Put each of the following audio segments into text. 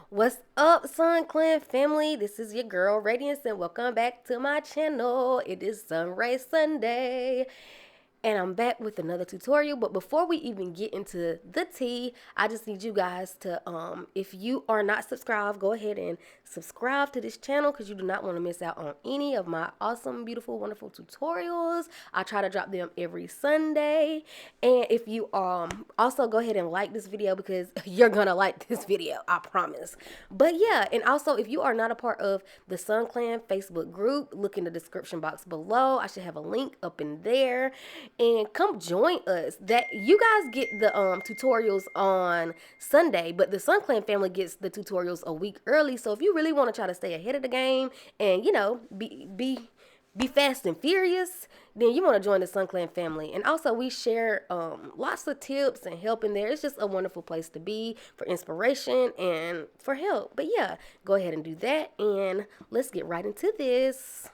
What's up, Sun Clan family? This is your girl Radiance, and welcome back to my channel. It is SunRaee Sunday, and I'm back with another tutorial. But before we even get into the tea, I just need you guys to if you are not subscribed, go ahead and subscribe to this channel, because you do not want to miss out on any of my awesome, beautiful, wonderful tutorials. I try to drop them every Sunday. And if you also go ahead and like this video, because you're gonna like this video, I promise. But yeah, and also if you are not a part of the Sun Clan Facebook group, look in the description box below. I should have a link up in there, and come join us. That you guys get the tutorials on Sunday, but the Sun Clan family gets the tutorials a week early. So if you really want to try to stay ahead of the game and be fast and furious, then you want to join the Sun Clan family. And also we share lots of tips and help in there. It's just a wonderful place to be for inspiration and for help. But yeah, go ahead and do that, and let's get right into this.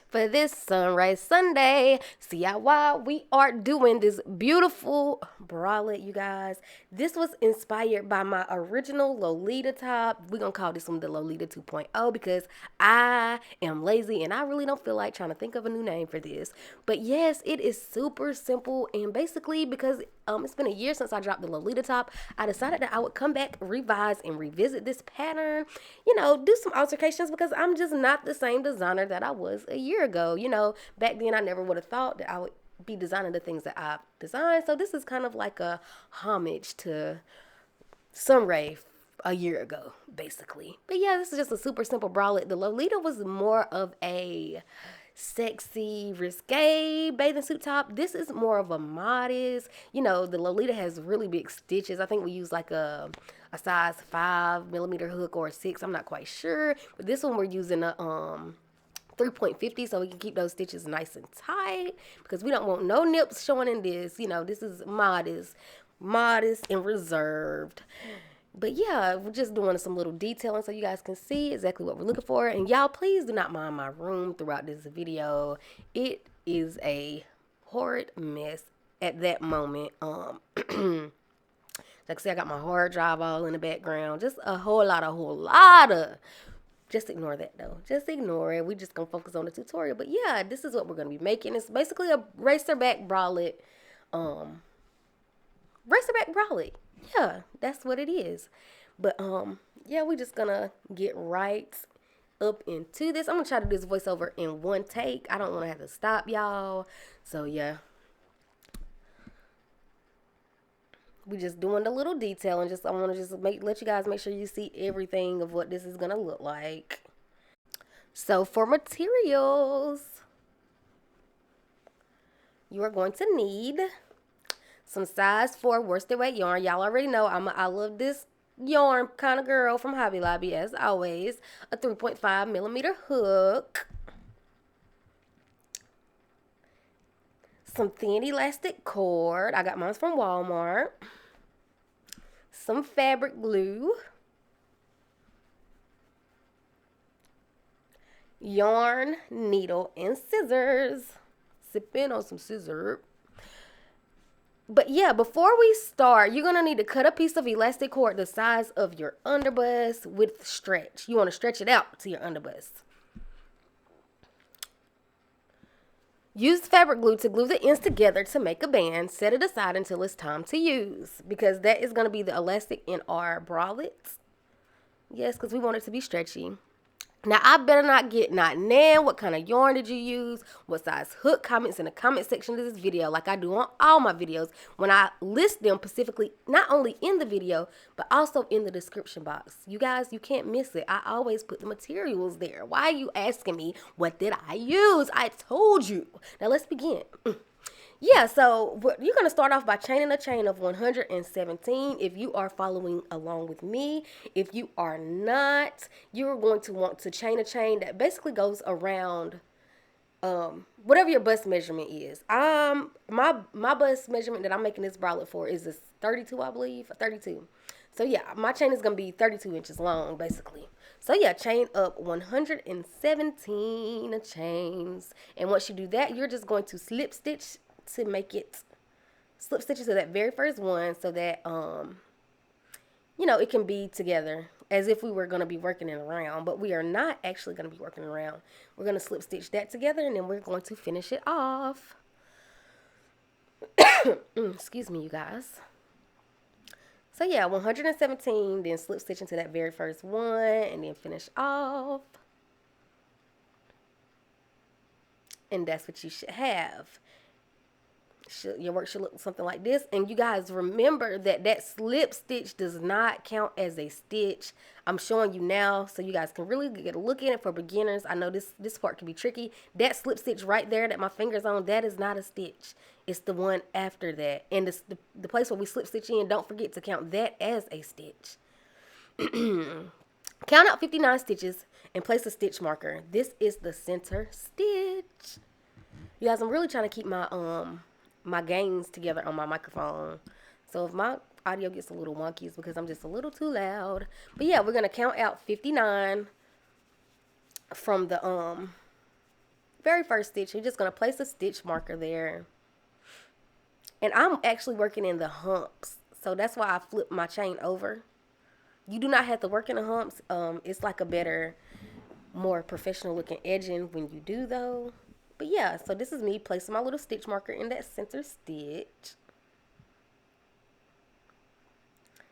For this SunRaee Sunday, see how why we are doing this beautiful bralette, you guys. This was inspired by my original Lolita top. We're gonna call this one the Lolita 2.0 because I am lazy and I really don't feel like trying to think of a new name for this. But yes, it is super simple, and basically because it's been a year since I dropped the Lolita top, I decided that I would come back, revise, and revisit this pattern. Do some alterations, because I'm just not the same designer that I was a year ago. Back then I never would have thought that I would be designing the things that I've designed. So this is kind of like a homage to SunRaee a year ago, basically. But yeah, this is just a super simple bralette. The Lolita was more of a sexy, risque bathing suit top. This is more of a modest. The Lolita has really big stitches. I think we use like a size 5mm hook or a 6. I'm not quite sure. But this one we're using a 3.50, so we can keep those stitches nice and tight, because we don't want no nips showing in this. This is modest and reserved. But yeah, we're just doing some little detailing so you guys can see exactly what we're looking for. And y'all, please do not mind my room throughout this video. It is a horrid mess at that moment. Like I said, I got my hard drive all in the background. Just a whole lot of. Just ignore that though. Just ignore it. We just gonna focus on the tutorial. But yeah, this is what we're gonna be making. It's basically a racerback bralette. Racerback bralette. Yeah, that's what it is. But yeah, we just gonna get right up into this. I'm gonna try to do this voiceover in one take. I don't want to have to stop y'all. So yeah, we just doing the little detail, and I want to just let you guys make sure you see everything of what this is gonna look like. So for materials, you are going to need some size 4 worsted weight yarn. Y'all already know I love this yarn kind of girl from Hobby Lobby, as always. A 3.5mm hook. Some thin elastic cord. I got mine from Walmart. Some fabric glue. Yarn, needle, and scissors. Sipping on some scissors. But yeah, before we start, you're going to need to cut a piece of elastic cord the size of your underbust with stretch. You want to stretch it out to your underbust. Use fabric glue to glue the ends together to make a band. Set it aside until it's time to use, because that is going to be the elastic in our bralettes. Yes, because we want it to be stretchy. Now, I better not get what kind of yarn did you use, what size hook. Comments in the comment section of this video, like I do on all my videos, when I list them specifically, not only in the video, but also in the description box. You guys, you can't miss it. I always put the materials there. Why are you asking me what did I use? I told you. Now, let's begin. Yeah, so you're going to start off by chaining a chain of 117 if you are following along with me. If you are not, you're going to want to chain a chain that basically goes around whatever your bust measurement is. My bust measurement that I'm making this bralette for is this 32, I believe, 32. So yeah, my chain is going to be 32 inches long, basically. So yeah, chain up 117 chains. And once you do that, you're just going to slip stitch slip stitches to that very first one, so that you know, it can be together as if we were going to be working it around, but we are not actually going to be working around. We're going to slip stitch that together, and then we're going to finish it off. Excuse me, you guys. So yeah, 117, then slip stitch into that very first one, and then finish off. And that's what you should have. Your work should look something like this. And you guys remember that that slip stitch does not count as a stitch. I'm showing you now so you guys can really get a look at it for beginners. I know this part can be tricky. That slip stitch right there that my finger's on, that is not a stitch. It's the one after that. And the place where we slip stitch in, don't forget to count that as a stitch. Count out 59 stitches and place a stitch marker. This is the center stitch. You guys, I'm really trying to keep my my gains together on my microphone. So if my audio gets a little wonky, it's because I'm just a little too loud. But yeah, we're going to count out 59 from the very first stitch. You're just going to place a stitch marker there. And I'm actually working in the humps. So that's why I flipped my chain over. You do not have to work in the humps. It's like a better, more professional looking edging when you do though. But yeah, so this is me placing my little stitch marker in that center stitch.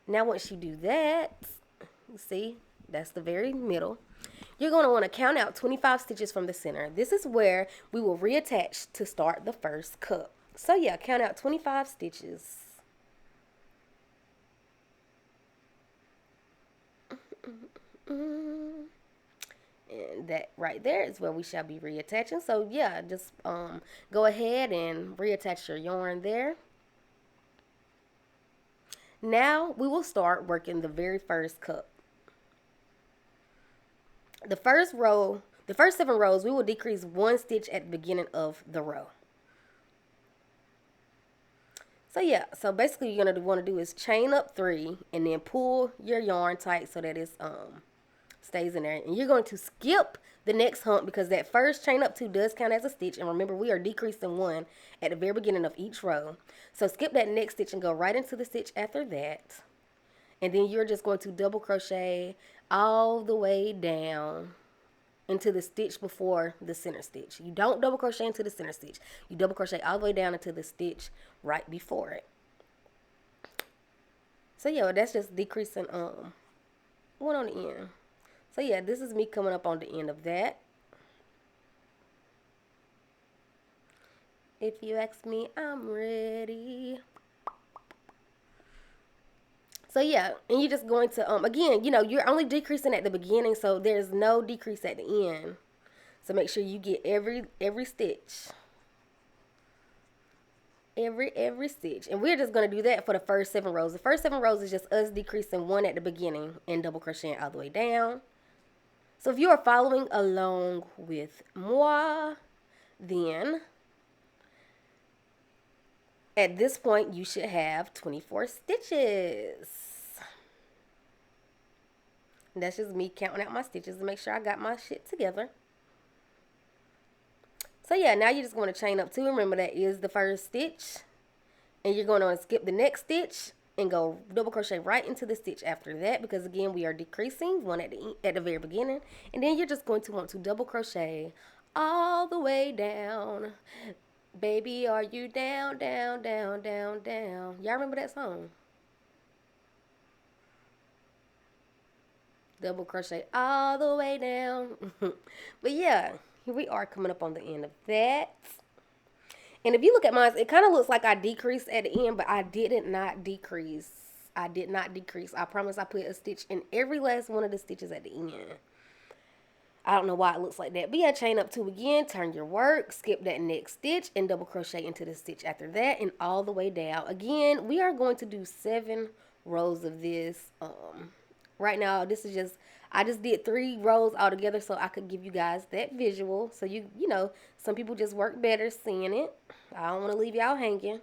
Now once you do that, you see, that's the very middle. You're going to want to count out 25 stitches from the center. This is where we will reattach to start the first cup. So yeah, count out 25 stitches. And that right there is where we shall be reattaching. So yeah, just go ahead and reattach your yarn there. Now we will start working the very first cup. The first row, the first 7 rows, we will decrease 1 stitch at the beginning of the row. So yeah, so basically you're gonna want to do is chain up 3 and then pull your yarn tight so that it's stays in there. And you're going to skip the next hump because that first chain up 2 does count as a stitch. And remember, we are decreasing 1 at the very beginning of each row. So skip that next stitch and go right into the stitch after that. And then you're just going to double crochet all the way down into the stitch before the center stitch. You don't double crochet into the center stitch. You double crochet all the way down into the stitch right before it. So yeah, that's just decreasing 1 on the end. So yeah, this is me coming up on the end of that. If you ask me, I'm ready. So yeah, and you're just going to, again, you know, you're only decreasing at the beginning, so there's no decrease at the end. So make sure you get every stitch. Every stitch. And we're just going to do that for the first 7 rows. The first 7 rows is just us decreasing 1 at the beginning and double crocheting all the way down. So if you are following along with moi, then at this point you should have 24 stitches. And that's just me counting out my stitches to make sure I got my shit together. So yeah, now you're just going to chain up 2. Remember, that is the first stitch. And you're going to skip the next stitch and go double crochet right into the stitch after that, because again we are decreasing 1 at the very beginning. And then you're just going to want to double crochet all the way down. Baby, are you down, down, down, down, down? Y'all remember that song? Double crochet all the way down. But yeah, here we are coming up on the end of that. And if you look at mine, it kind of looks like I decreased at the end, but I did not decrease. I did not decrease. I promise I put a stitch in every last one of the stitches at the end. I don't know why it looks like that. But yeah, chain up 2 again, turn your work, skip that next stitch, and double crochet into the stitch after that, and all the way down. Again, we are going to do 7 rows of this. Right now, this is just, I just did 3 rows all together so I could give you guys that visual. So you know, some people just work better seeing it. I don't want to leave y'all hanging.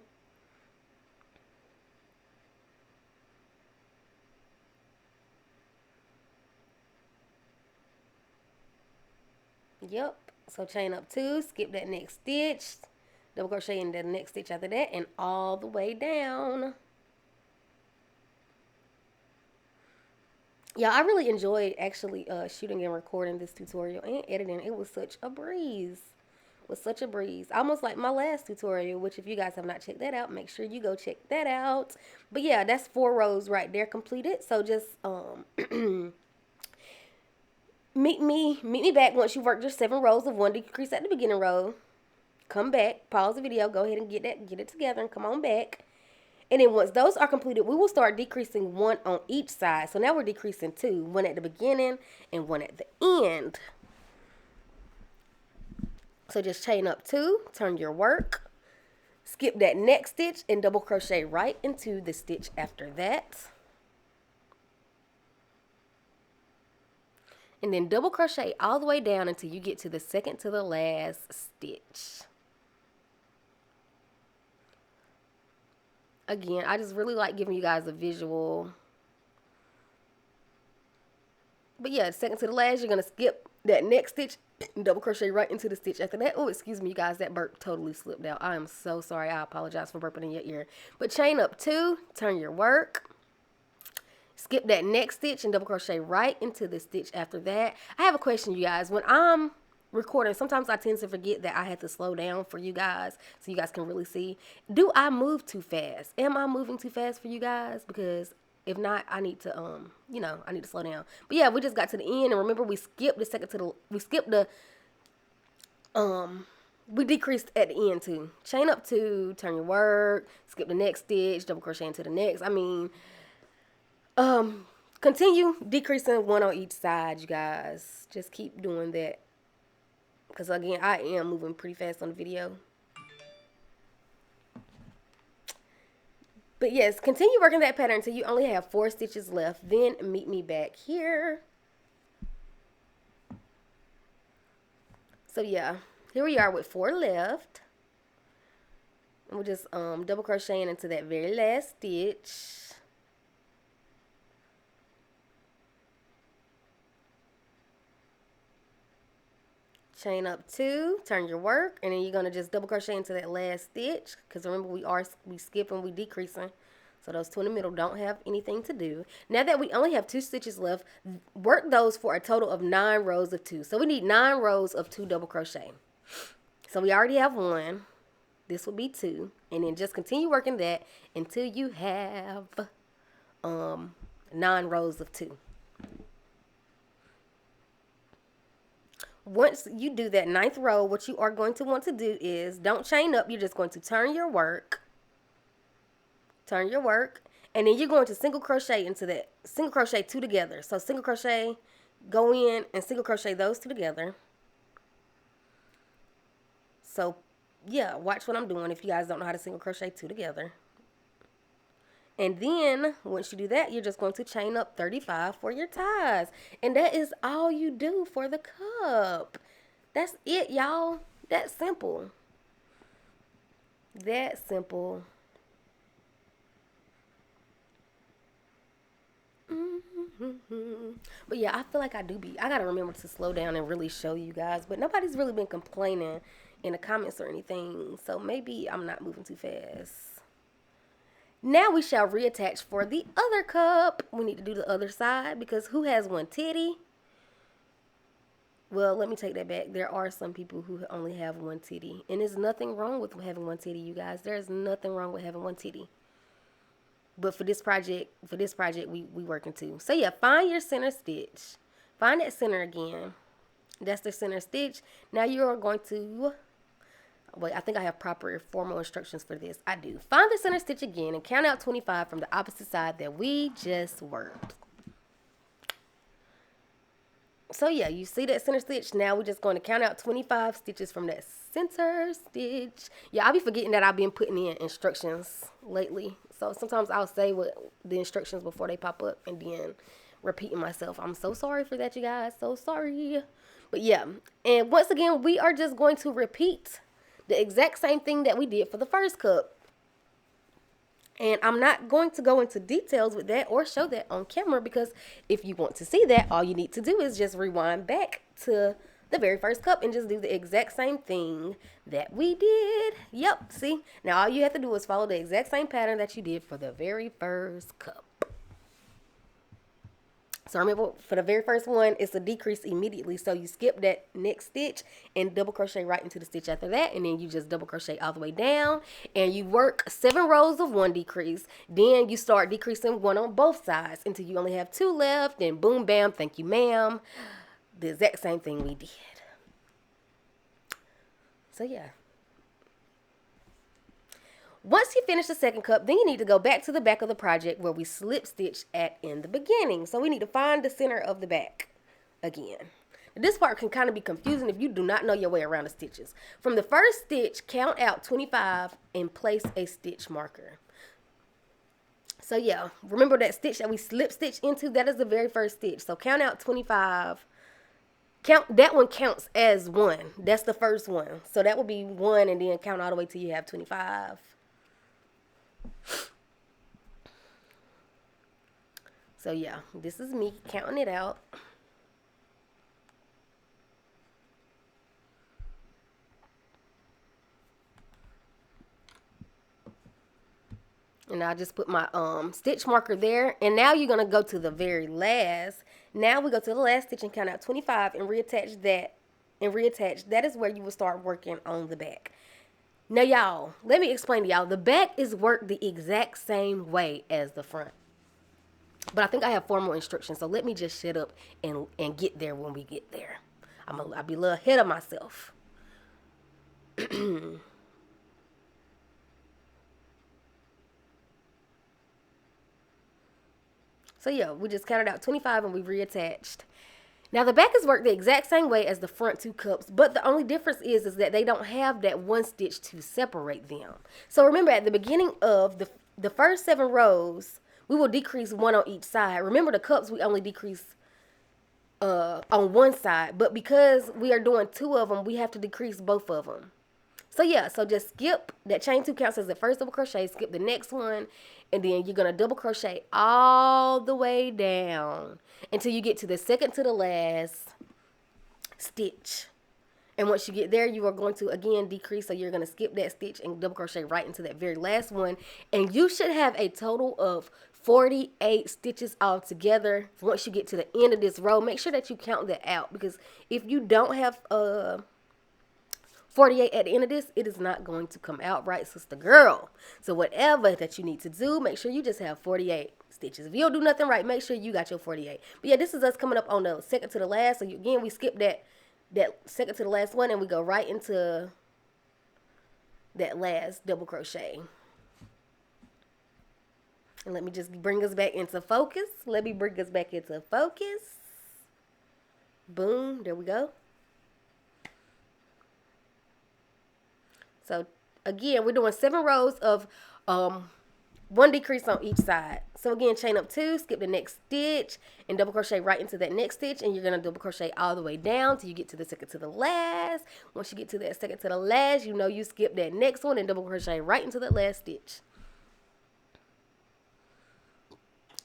Yep. So chain up 2, skip that next stitch, double crochet in the next stitch after that, and all the way down. Yeah, I really enjoyed actually shooting and recording this tutorial and editing. It was such a breeze. Was such a breeze. Almost like my last tutorial, which if you guys have not checked that out, make sure you go check that out. But yeah, that's 4 rows right there completed. So just meet me back once you work your 7 rows of 1 decrease at the beginning row. Come back, pause the video, go ahead and get it together and come on back. And then once those are completed, we will start decreasing 1 on each side. So now we're decreasing 2, 1 at the beginning and 1 at the end. So just chain up 2, turn your work, skip that next stitch and double crochet right into the stitch after that. And then double crochet all the way down until you get to the second to the last stitch. Again, I just really like giving you guys a visual. But yeah, second to the last, you're going to skip that next stitch and double crochet right into the stitch after that. Oh, excuse me, you guys, that burp totally slipped out. I am so sorry. I apologize for burping in your ear. But chain up 2, turn your work. Skip that next stitch and double crochet right into the stitch after that. I have a question, you guys. When I'm recording, sometimes I tend to forget that I had to slow down for you guys so you guys can really see. Do I move too fast? Am I moving too fast for you guys? Because if not, I need to I need to slow down. But yeah, we just got to the end, and remember we skipped we decreased at the end too. Chain up 2, turn your work, skip the next stitch, double crochet into the next. Continue decreasing 1 on each side, you guys. Just keep doing that. Because again, I am moving pretty fast on the video. But yes, continue working that pattern until you only have 4 stitches left. Then meet me back here. So yeah, here we are with 4 left. And we're just double crocheting into that very last stitch. Chain up 2, turn your work, and then you're going to just double crochet into that last stitch, because remember we skipping, we decreasing, so those 2 in the middle don't have anything to do. Now that we only have 2 stitches left, work those for a total of 9 rows of 2. So we need 9 rows of 2 double crochet. So we already have 1. This will be 2, and then just continue working that until you have 9 rows of 2. Once you do that 9th row, what you are going to want to do is don't chain up. You're just going to turn your work, and then you're going to single crochet into that. Single crochet 2 together. So single crochet, go in and single crochet those 2 together. So yeah, watch what I'm doing if you guys don't know how to single crochet 2 together. And then once you do that, you're just going to chain up 35 for your ties. And that is all you do for the cup. That's it, y'all. That's simple. That simple. But yeah, I feel like I gotta remember to slow down and really show you guys. But nobody's really been complaining in the comments or anything. So maybe I'm not moving too fast. Now we shall reattach for the other cup. We need to do the other side because who has 1 titty? Well, let me take that back. There are some people who only have 1 titty. And there's nothing wrong with having 1 titty, you guys. There's nothing wrong with having 1 titty. But for this project, we working 2. So yeah, find your center stitch. Find that center again. That's the center stitch. Now you are going to... Wait, I think I have proper formal instructions for this. I do. Find the center stitch again and count out 25 from the opposite side that we just worked. So yeah, you see that center stitch. Now we're just going to count out 25 stitches from that center stitch. Yeah, I'll be forgetting that I've been putting in instructions lately. So sometimes I'll say what the instructions before they pop up and then repeating myself. I'm so sorry for that, you guys. So sorry. But yeah, and once again, we are just going to repeat the exact same thing that we did for the first cup. And I'm not going to go into details with that or show that on camera because if you want to see that, all you need to do is just rewind back to the very first cup and just do the exact same thing that we did. Yep, see? Now all you have to do is follow the exact same pattern that you did for the very first cup. So remember, for the very first one, it's a decrease immediately. So you skip that next stitch and double crochet right into the stitch after that, and then you just double crochet all the way down, and you work 7 rows of one decrease. Then you start decreasing one on both sides until you only have 2 left. Then boom, bam, thank you, ma'am. The exact same thing we did. So yeah. Once you finish the second cup, then you need to go back to the back of the project where we slip stitch at in the beginning. So we need to find the center of the back again. This part can kind of be confusing if you do not know your way around the stitches. From the first stitch, count out 25 and place a stitch marker. So yeah, remember that stitch that we slip stitch into? That is the very first stitch. So count out 25. That one counts as 1. That's the first one. So that would be 1, and then count all the way till you have 25. So yeah, this is me counting it out. And I just put my stitch marker there. And now you're going to go to the very last. Now we go to the last stitch and count out 25 and reattach that. That is where you will start working on the back. Now y'all, let me explain to y'all. The back is worked the exact same way as the front. But I think I have 4 more instructions, so let me just shut up and get there when we get there. I'll be a little ahead of myself. So yeah, we just counted out 25 and we reattached. Now the back is worked the exact same way as the front 2 cups, but the only difference is that they don't have that 1 stitch to separate them. So remember, at the beginning of the first 7 rows, we will decrease 1 on each side. Remember, the cups we only decrease on one side, but because we are doing 2 of them, we have to decrease both of them. So yeah, so just skip that chain 2 counts as the first double crochet, skip the next one, and then you're going to double crochet all the way down until you get to the second to the last stitch. And once you get there, you are going to again decrease. So you're going to skip that stitch and double crochet right into that very last one. And you should have a total of 48 stitches all together. Once you get to the end of this row, make sure that you count that out, because if you don't have 48 at the end of this, it is not going to come out right, sister girl. So whatever that you need to do, make sure you just have 48 stitches. If you don't do nothing right, make sure you got your 48. But yeah, this is us coming up on the second to the last. So again, we skip that second to the last one, and we go right into that last double crochet. And let me just bring us back into focus. Boom, there we go. So again, we're doing 7 rows of 1 decrease on each side. So again, chain up 2, skip the next stitch, and double crochet right into that next stitch, and you're going to double crochet all the way down till you get to the second to the last. Once you get to that second to the last, you know you skip that next one and double crochet right into that last stitch.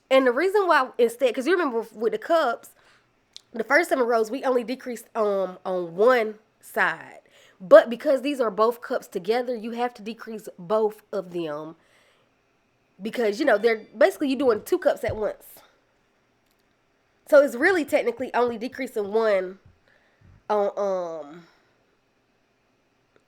And the reason why, instead, because you remember with the cups, the first 7 rows, we only decreased on one side. But because these are both cups together, you have to decrease both of them. Because, you know, they're basically you doing 2 cups at once. So it's really technically only decreasing one on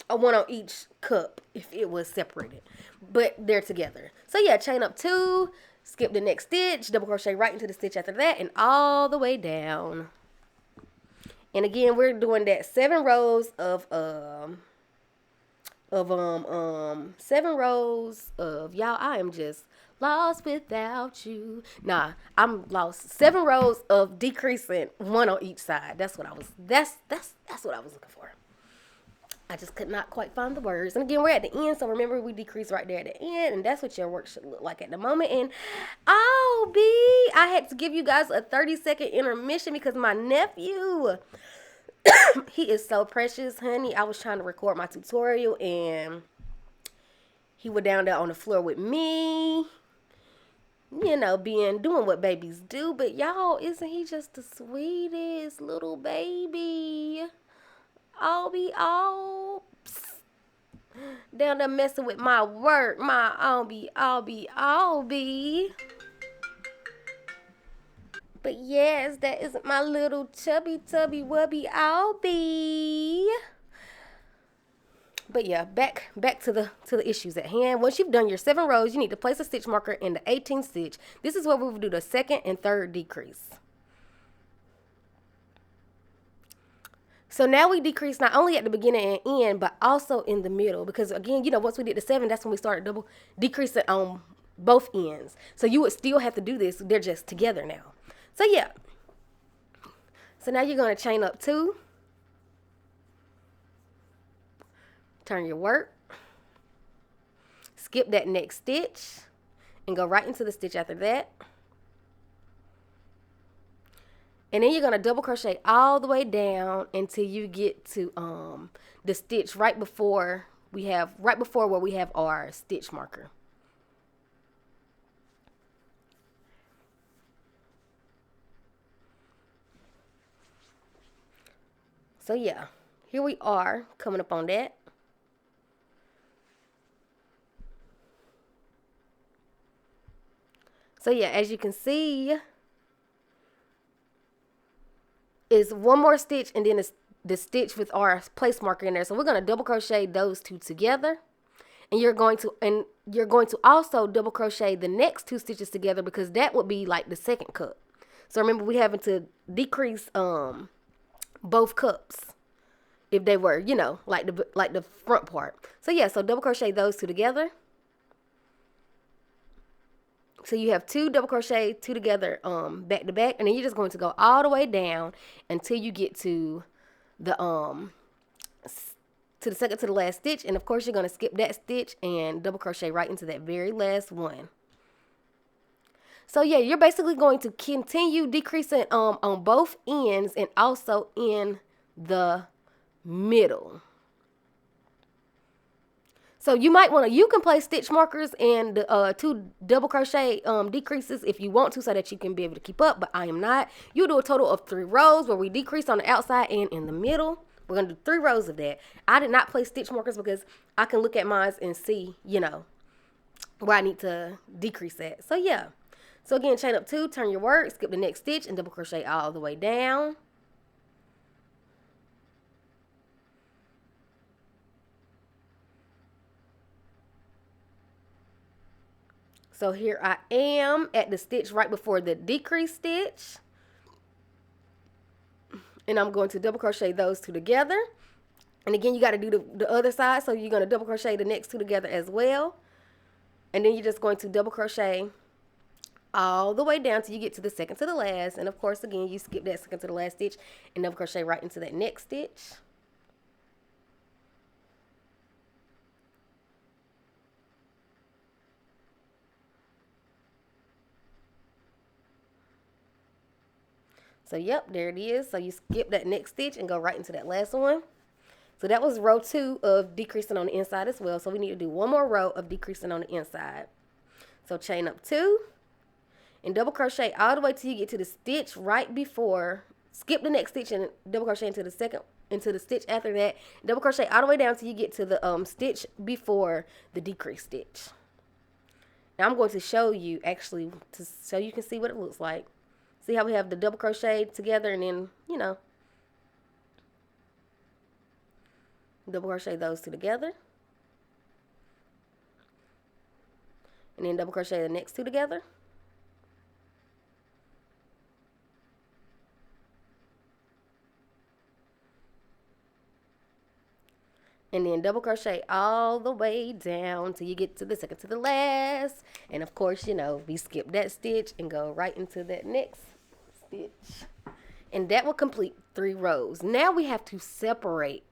one on each cup if it was separated. But they're together. So yeah, chain up 2, skip the next stitch, double crochet right into the stitch after that, and all the way down. And again, we're doing that 7 rows of 7 rows of, y'all, I am just lost without you. Nah, I'm lost. 7 rows of decreasing 1 on each side. That's what I was looking for. I just could not quite find the words. And again, we're at the end, so remember we decrease right there at the end, and that's what your work should look like at the moment. And I had to give you guys a 30-second intermission because my nephew, he is so precious, honey. I was trying to record my tutorial, and he was down there on the floor with me, you know, doing what babies do. But y'all, isn't he just the sweetest little baby? I'll be down there messing with my work, I'll be. But yes, that is my little chubby wubby albie. But yeah, back to the issues at hand. Once you've done your 7 rows, you need to place a stitch marker in the 18th stitch. This is where we will do the second and third decrease. So now we decrease not only at the beginning and end, but also in the middle. Because again, once we did the 7, that's when we started double decreasing on both ends. So you would still have to do this. They're just together now. So yeah. So now you're going to chain up 2. Turn your work. Skip that next stitch. And go right into the stitch after that. And then you're going to double crochet all the way down until you get to the stitch right before where we have our stitch marker. So yeah, here we are coming up on that. So yeah, as you can see, is one more stitch and then the stitch with our place marker in there. So we're going to double crochet those 2 together, and you're going to also double crochet the next 2 stitches together, because that would be like the second cup. So remember, we having to decrease both cups if they were, like the front part. So yeah, so double crochet those 2 together. So you have 2 double crochet, 2 together, back to back, and then you're just going to go all the way down until you get to the second to the last stitch. And of course, you're going to skip that stitch and double crochet right into that very last one. So yeah, you're basically going to continue decreasing on both ends and also in the middle. So you might want to, you can place stitch markers and the 2 double crochet decreases if you want to, so that you can be able to keep up, but I am not. You'll do a total of 3 rows where we decrease on the outside and in the middle. We're going to do 3 rows of that. I did not place stitch markers because I can look at mine and see, where I need to decrease at. So yeah. So again, chain up 2, turn your work, skip the next stitch, and double crochet all the way down. So here I am at the stitch right before the decrease stitch. And I'm going to double crochet those 2 together. And again, you got to do the other side. So you're going to double crochet the next 2 together as well. And then you're just going to double crochet all the way down till you get to the second to the last. And of course, again, you skip that second to the last stitch and double crochet right into that next stitch. So yep, there it is. So you skip that next stitch and go right into that last one. So that was row 2 of decreasing on the inside as well. So we need to do one more row of decreasing on the inside. So chain up 2 and double crochet all the way till you get to the stitch right before. Skip the next stitch and double crochet into the stitch after that. Double crochet all the way down till you get to the stitch before the decrease stitch. Now I'm going to show you actually so you can see what it looks like. See how we have the double crochet together and then, double crochet those 2 together. And then double crochet the next 2 together. And then double crochet all the way down till you get to the second to the last. And of course, we skip that stitch and go right into that next stitch. And that will complete 3 rows. Now we have to separate.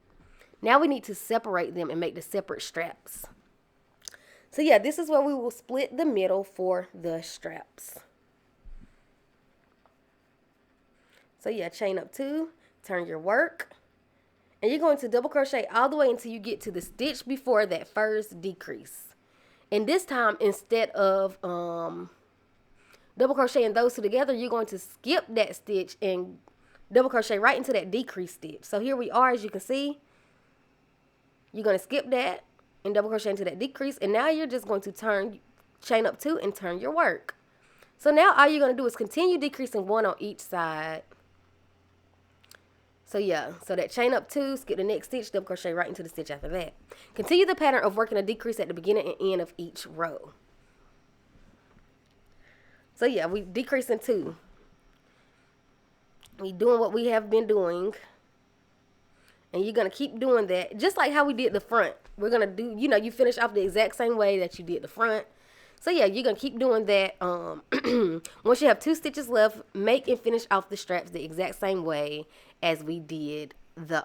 Now we need to separate them and make the separate straps. So yeah, this is where we will split the middle for the straps. So yeah, chain up 2, turn your work. And you're going to double crochet all the way until you get to the stitch before that first decrease. And this time, instead of double crocheting those 2 together, you're going to skip that stitch and double crochet right into that decrease stitch. So here we are, as you can see. You're going to skip that and double crochet into that decrease. And now you're just going to chain up 2 and turn your work. So now all you're going to do is continue decreasing 1 on each side. So yeah, so that chain up 2, skip the next stitch, double crochet right into the stitch after that. Continue the pattern of working a decrease at the beginning and end of each row. So yeah, we decreasing 2. We doing what we have been doing. And you're going to keep doing that. Just like how we did the front. We're going to do, you know, you finish off the exact same way that you did the front. So yeah, you're going to keep doing that. Once you have 2 stitches left, make and finish off the straps the exact same way as we did the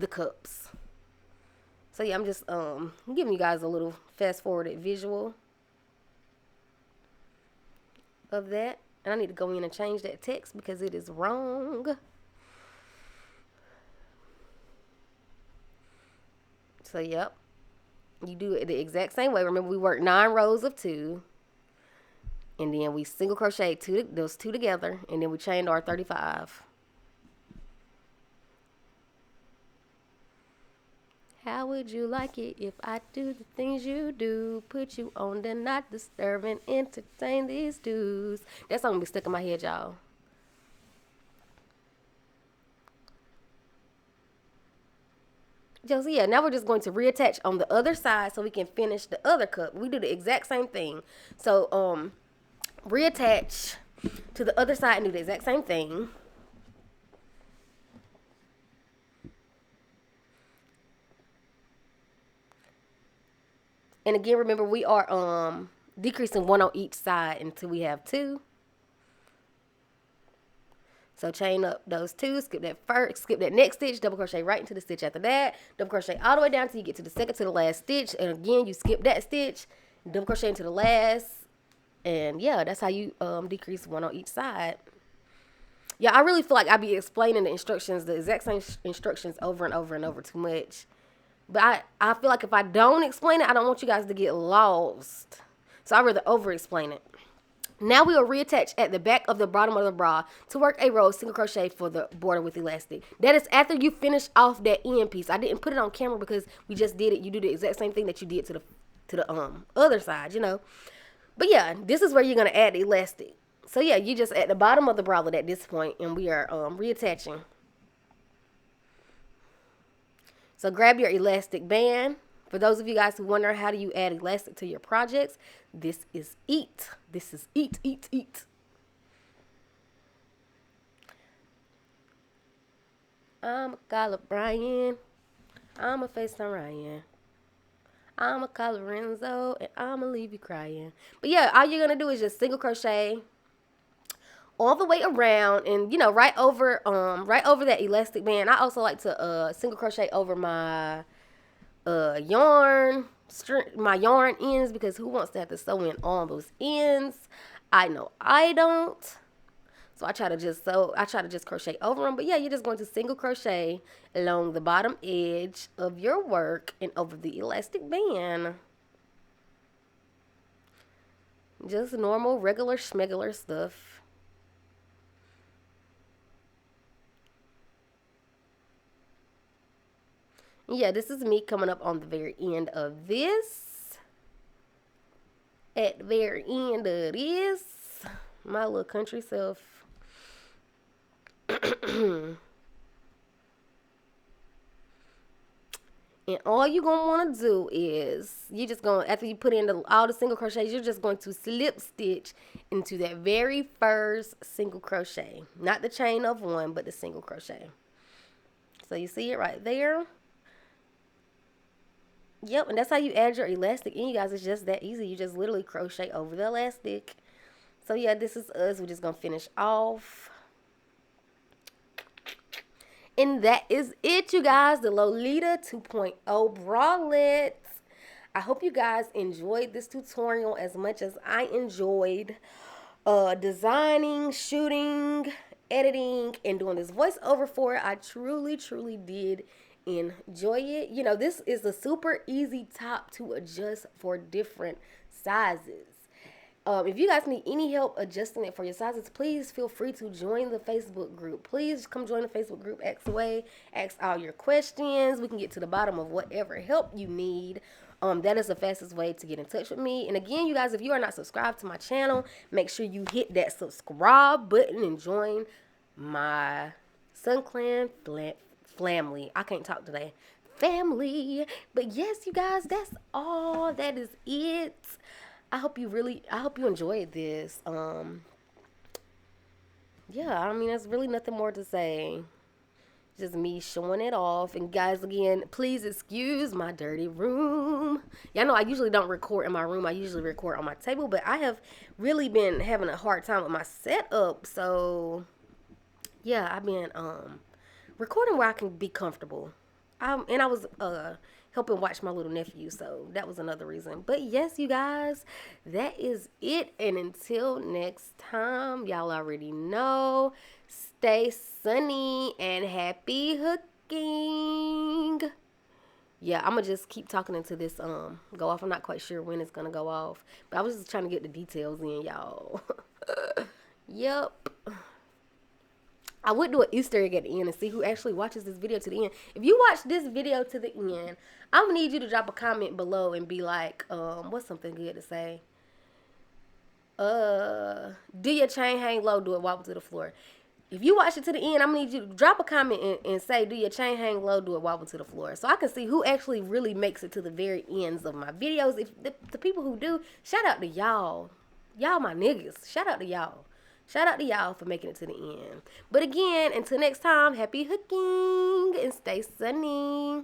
cups. So yeah, I'm just giving you guys a little fast forwarded visual of that. And I need to go in and change that text because it is wrong. So yep, you do it the exact same way. Remember, we worked 9 rows of 2, and then we single crochet those 2 together, and then we chained our 35. How would you like it if I do the things you do? Put you on the not disturbing, entertain these dudes. That song be stuck in my head, y'all. So yeah, now we're just going to reattach on the other side so we can finish the other cup. We do the exact same thing. So reattach to the other side and do the exact same thing. And again, remember, we are decreasing 1 on each side until we have 2. So chain up those 2, skip that next stitch, double crochet right into the stitch after that, double crochet all the way down till you get to the second to the last stitch, and again you skip that stitch, double crochet into the last, and yeah, that's how you decrease 1 on each side. Yeah, I really feel like I be explaining the instructions, the exact same instructions over and over and over too much. But I feel like if I don't explain it, I don't want you guys to get lost. So I'd rather over-explain it. Now we will reattach at the back of the bottom of the bra to work a row of single crochet for the border with elastic. That is after you finish off that end piece. I didn't put it on camera because we just did it. You do the exact same thing that you did to the other side, you know. But yeah, this is where you're going to add the elastic. So yeah, you just at the bottom of the bralette at this point, and we are reattaching. So grab your elastic band. For those of you guys who wonder how do you add elastic to your projects, this is it. This is it. I'm a call up Brian. I'm a FaceTime Ryan. I'm a call Lorenzo, and I'm gonna leave you crying. But yeah, all you're gonna do is just single crochet all the way around, and you know, right over that elastic band. I also like to single crochet over my yarn ends, because who wants to have to sew in on those ends? I know I don't. So I try to just crochet over them. But yeah, you're just going to single crochet along the bottom edge of your work and over the elastic band. Just normal, regular, schmegular stuff. Yeah, this is me coming up on the very end of this. At the very end of this, my little country self. And all you're going to want to do is, you just going to, after you put in all the single crochets, you're just going to slip stitch into that very first single crochet. Not the chain of 1, but the single crochet. So you see it right there. Yep, and that's how you add your elastic in, you guys. It's just that easy. You just literally crochet over the elastic. So yeah, this is us. We're just going to finish off. And that is it, you guys. The Lolita 2.0 bralette. I hope you guys enjoyed this tutorial as much as I enjoyed designing, shooting, editing, and doing this voiceover for it. I truly, truly did enjoy it. You know, this is a super easy top to adjust for different sizes. If you guys need any help adjusting it for your sizes, please feel free to join the Facebook group. Please come join the Facebook group. Ask away. Ask all your questions. We can get to the bottom of whatever help you need. That is the fastest way to get in touch with me. And again, you guys, if you are not subscribed to my channel, make sure you hit that subscribe button and join my SunClan family. I can't talk today. Family. But yes, you guys, that's all. That is it. I hope you enjoyed this. Yeah, I mean, there's really nothing more to say. Just me showing it off. And guys, again, please excuse my dirty room. Y'all know I usually don't record in my room. I usually record on my table. But I have really been having a hard time with my setup. So, yeah, I've been recording where I can be comfortable. And I was helping watch my little nephew. So, that was another reason. But, yes, you guys, that is it. And until next time, y'all already know. Stay sunny and happy hooking. Yeah, I'm gonna just keep talking until this go off. I'm not quite sure when it's gonna go off, but I was just trying to get the details in, y'all. Yep. I would do an Easter egg at the end and see who actually watches this video to the end. If you watch this video to the end, I'm gonna need you to drop a comment below and be like, what's something good to say? Do your chain hang low, do it wobble to the floor. If you watch it to the end, I'm going to need you to drop a comment and say, do your chain hang low, do it wobble to the floor. So I can see who actually really makes it to the very ends of my videos. If the people who do, shout out to y'all. Y'all my niggas. Shout out to y'all. Shout out to y'all for making it to the end. But again, until next time, happy hooking and stay sunny.